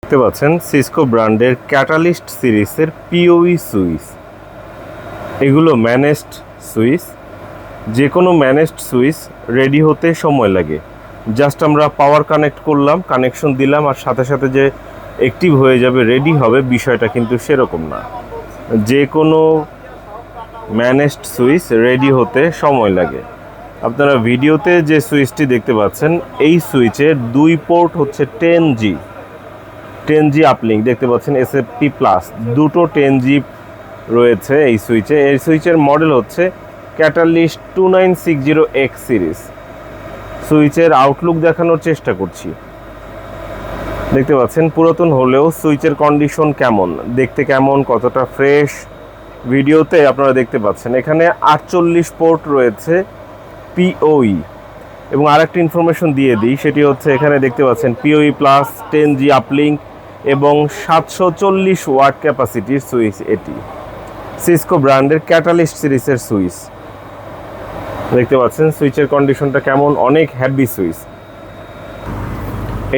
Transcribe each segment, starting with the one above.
দেখতে পাচ্ছেন সিসকো ব্র্যান্ডের ক্যাটালিস্ট সিরিজের পিওই সুইচ। এগুলো ম্যানেজড সুইচ। যে কোনো ম্যানেজড সুইচ রেডি হতে সময় লাগে। জাস্ট আমরা পাওয়ার কানেক্ট করলাম, কানেকশন দিলাম আর সাথে সাথে যে অ্যাক্টিভ হয়ে যাবে, রেডি হবে, বিষয়টা কিন্তু সেরকম না। যে কোনো ম্যানেজড সুইচ রেডি হতে সময় লাগে। আপনারা ভিডিওতে যে সুইচটি দেখতে পাচ্ছেন, এই সুইচের 2 পোর্ট হচ্ছে 10G আপলিঙ্ক দেখতে পাচ্ছেন, SFP প্লাস দুটো 10G রয়েছে এই সুইচে। এই সুইচের মডেল হচ্ছে ক্যাটালিস্ট 2960X সিরিজ। সুইচের আউটলুক দেখানোর চেষ্টা করছি। দেখতে পাচ্ছেন পুরাতন হলেও সুইচের কন্ডিশন কেমন, দেখতে কেমন, কতটা ফ্রেশ, ভিডিওতে আপনারা দেখতে পাচ্ছেন। এখানে 48 পোর্ট রয়েছে পিওই। এবং আরেকটা ইনফরমেশন দিয়ে দিই, সেটি হচ্ছে এখানে দেখতে পাচ্ছেন পিওই প্লাস 10G আপলিঙ্ক এবং 740 ওয়াট ক্যাপাসিটির সুইচ। এটি সিসকো ব্র্যান্ডের ক্যাটালিস্ট সিরিজের সুইচ। দেখতে পাচ্ছেন সুইচের কন্ডিশনটা কেমন, অনেক হ্যাভি সুইচ।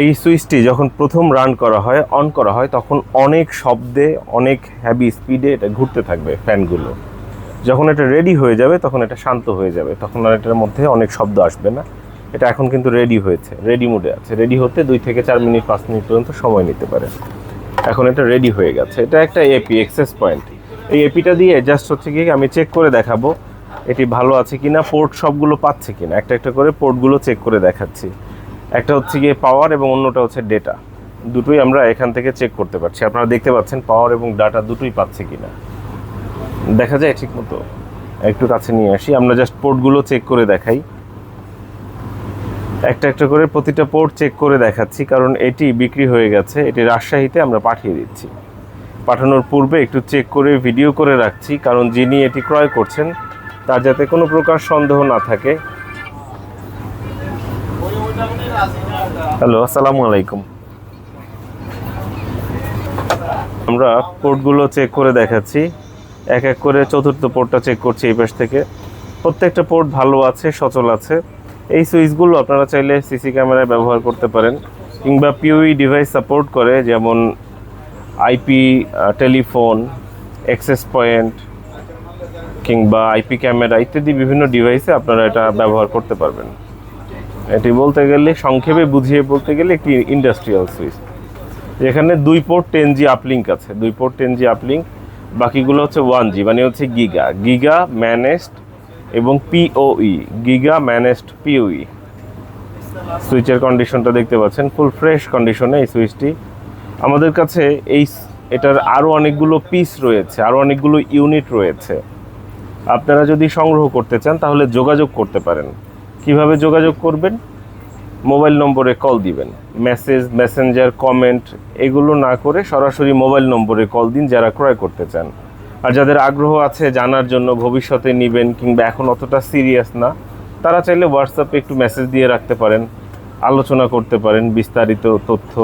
এই সুইচটি যখন প্রথম রান করা হয়, অন করা হয়, তখন অনেক শব্দে, অনেক হ্যাভি স্পিডে এটা ঘুরতে থাকবে ফ্যানগুলো। যখন এটা রেডি হয়ে যাবে তখন এটা শান্ত হয়ে যাবে, তখন আর এটার মধ্যে অনেক শব্দ আসবে না। এটা এখন কিন্তু রেডি হয়েছে, রেডি মোডে আছে। রেডি হতে 2 থেকে 4 মিনিট 5 মিনিট পর্যন্ত সময় নিতে পারে। এখন এটা রেডি হয়ে গেছে। এটা একটা এপি, এক্সেস পয়েন্ট। এই এপিটা দিয়ে জাস্ট হচ্ছে কি আমি চেক করে দেখাবো এটি ভালো আছে কিনা, পোর্ট সবগুলো পাচ্ছে কিনা। একটা একটা করে পোর্টগুলো চেক করে দেখাচ্ছি। একটা হচ্ছে গিয়ে পাওয়ার এবং অন্যটা হচ্ছে ডেটা। দুটোই আমরা এখান থেকে চেক করতে পারছি। আপনারা দেখতে পাচ্ছেন পাওয়ার এবং ডাটা দুটোই পাচ্ছে কিনা। দেখা যায় ঠিক মতো। একটু কাছে নিয়ে আসি, আমরা জাস্ট পোর্টগুলো চেক করে দেখাই। একটা একটা করে প্রতিটা পোর্ট চেক করে দেখাচ্ছি, কারণ এটি বিক্রি হয়ে গেছে। এটি রাজশাহীতে আমরা পাঠিয়ে দিচ্ছি। পাঠানোর পূর্বে একটু চেক করে ভিডিও করে রাখছি, কারণ যিনি এটি ক্রয় করছেন তার যাতে কোনো প্রকার সন্দেহ না থাকে। হ্যালো, আসসালামু আলাইকুম। আমরা পোর্টগুলো চেক করে দেখাচ্ছি। এক এক করে চতুর্থ পোর্টটা চেক করছি এই পাশ থেকে। প্রত্যেকটা পোর্ট ভালো আছে, সচল আছে। এই সুইচগুলো আপনারা চাইলে সিসি ক্যামেরায় ব্যবহার করতে পারেন, কিংবা পিওই ডিভাইস সাপোর্ট করে, যেমন আইপি টেলিফোন, অ্যাক্সেস পয়েন্ট কিংবা আইপি ক্যামেরা ইত্যাদি বিভিন্ন ডিভাইসে আপনারা এটা ব্যবহার করতে পারবেন। এটি বলতে গেলে, সংক্ষেপে বুঝিয়ে বলতে গেলে, একটি ইন্ডাস্ট্রিয়াল সুইচ, যেখানে 2 পোর্ট 10G আপলিঙ্ক আছে। 2 পোর্ট 10G আপলিঙ্ক, বাকিগুলো হচ্ছে 1G, মানে হচ্ছে গিগা ম্যানেজড এবং পিওই, গিগা ম্যানেজড পিওই। সুইচের কন্ডিশনটা দেখতে পাচ্ছেন, ফুল ফ্রেশ কন্ডিশনে এই সুইচটি। আমাদের কাছে এটার আরও অনেকগুলো পিস রয়েছে, আরও অনেকগুলো ইউনিট রয়েছে। আপনারা যদি সংগ্রহ করতে চান তাহলে যোগাযোগ করতে পারেন। কিভাবে যোগাযোগ করবেন? মোবাইল নম্বরে কল দিবেন। মেসেজ, মেসেঞ্জার, কমেন্ট এগুলো না করে সরাসরি মোবাইল নম্বরে কল দিন যারা ক্রয় করতে চান। আর যাদের আগ্রহ আছে জানার জন্য, ভবিষ্যতে নেবেন কিংবা এখন অতটা সিরিয়াস না, তারা চাইলে হোয়াটসঅ্যাপে একটু মেসেজ দিয়ে রাখতে পারেন, আলোচনা করতে পারেন। বিস্তারিত তথ্য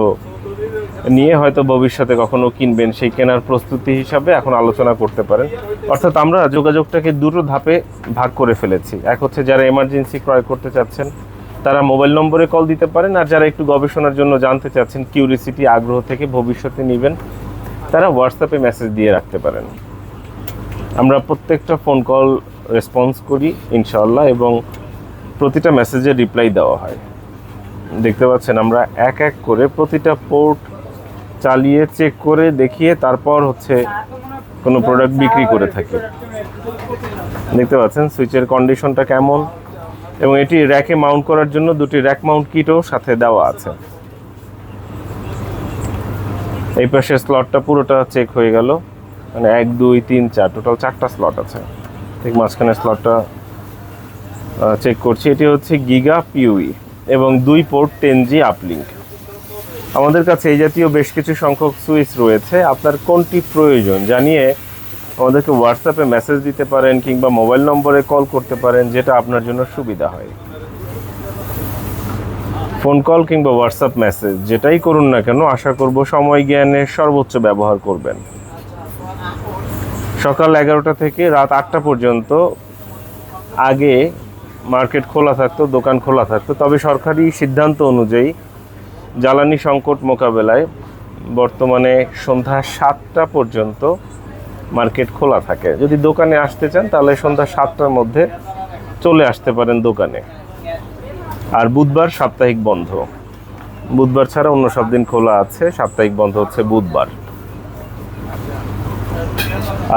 নিয়ে হয়তো ভবিষ্যতে কখনো কিনবেন, সেই কেনার প্রস্তুতি হিসাবে এখন আলোচনা করতে পারেন। অর্থাৎ আমরা যোগাযোগটাকে দুটো ধাপে ভাগ করে ফেলেছি। এক হচ্ছে যারা এমার্জেন্সি ক্রয় করতে চাচ্ছেন তারা মোবাইল নম্বরে কল দিতে পারেন, আর যারা একটু গবেষণার জন্য জানতে চাচ্ছেন, কিউরিসিটি, আগ্রহ থেকে ভবিষ্যতে নেবেন, তারা হোয়াটসঅ্যাপে মেসেজ দিয়ে রাখতে পারেন। আমরা প্রত্যেকটা ফোন কল রেসপন্স করি ইনশাআল্লাহ, এবং প্রতিটা মেসেজের রিপ্লাই দেওয়া হয়। দেখতে পাচ্ছেন আমরা এক এক করে প্রতিটা পোর্ট চালিয়ে চেক করে দেখিয়ে তারপর হচ্ছে কোনো প্রোডাক্ট বিক্রি করে থাকি। দেখতে পাচ্ছেন সুইচের কন্ডিশনটা কেমন, এবং এটি র্যাকে মাউন্ট করার জন্য 2টি র্যাক মাউন্ট কিটও সাথে দেওয়া আছে। এই পাশের স্লটটা পুরোটা চেক হয়ে গেল, মানে 1 2 3 4 টোটাল 4টা স্লট আছে। ঠিক মাঝখানে স্লটটা চেক করছি। এটি হচ্ছে গিগা পিওই এবং 2 পোর্ট 10G আপলিঙ্ক। আমাদের কাছে এই জাতীয় বেশ কিছু সংখ্যক সুইচ রয়েছে। আপনার কোনটি প্রয়োজন জানিয়ে আমাদেরকে হোয়াটসঅ্যাপে মেসেজ দিতে পারেন কিংবা মোবাইল নম্বরে কল করতে পারেন, যেটা আপনার জন্য সুবিধা হয়। ফোন কল কিংবা হোয়াটসঅ্যাপ মেসেজ যেটাই করুন না কেন, আশা করব সময় জ্ঞানের সর্বোচ্চ ব্যবহার করবেন। সকাল 11টা থেকে রাত 8টা পর্যন্ত আগে মার্কেট খোলা থাকতো, দোকান খোলা থাকতো। তবে সরকারি সিদ্ধান্ত অনুযায়ী জ্বালানি সংকট মোকাবেলায় বর্তমানে সন্ধ্যা 7টা পর্যন্ত মার্কেট খোলা থাকে। যদি দোকানে আসতে চান তাহলে সন্ধ্যা 7টার মধ্যে চলে আসতে পারেন দোকানে। আর বুধবার সাপ্তাহিক বন্ধ, বুধবার ছাড়া অন্য সব দিন খোলা আছে, সাপ্তাহিক বন্ধ হচ্ছে বুধবার।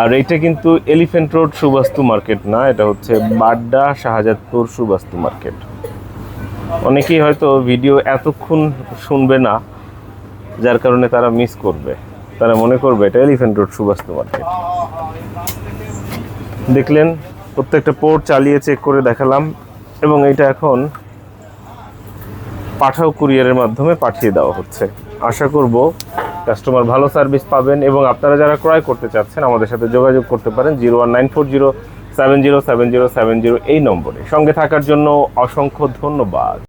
আর এটা কিন্তু এলিফ্যান্ট রোড সুবাস্তু মার্কেট না, এটা হচ্ছে বাড্ডা শাহজাদপুর সুবাস্তু মার্কেট। অনেকেই হয়তো ভিডিও এতক্ষণ শুনবে না, যার কারণে তারা মিস করবে, তারা মনে করবে এটা এলিফ্যান্ট রোড সুবাস্তু মার্কেট। দেখলেন প্রত্যেকটা পোর্ট চালিয়ে চেক করে দেখালাম, এবং এটা এখন পাঠাও কুরিয়ারের মাধ্যমে পাঠিয়ে দেওয়া হচ্ছে। আশা করব কাস্টমার ভালো সার্ভিস পাবেন, এবং আপনারা যারা ক্রয় করতে চাচ্ছেন আমাদের সাথে যোগাযোগ করতে পারেন 01940707070 এই নম্বরে। সঙ্গে থাকার জন্য অসংখ্য ধন্যবাদ।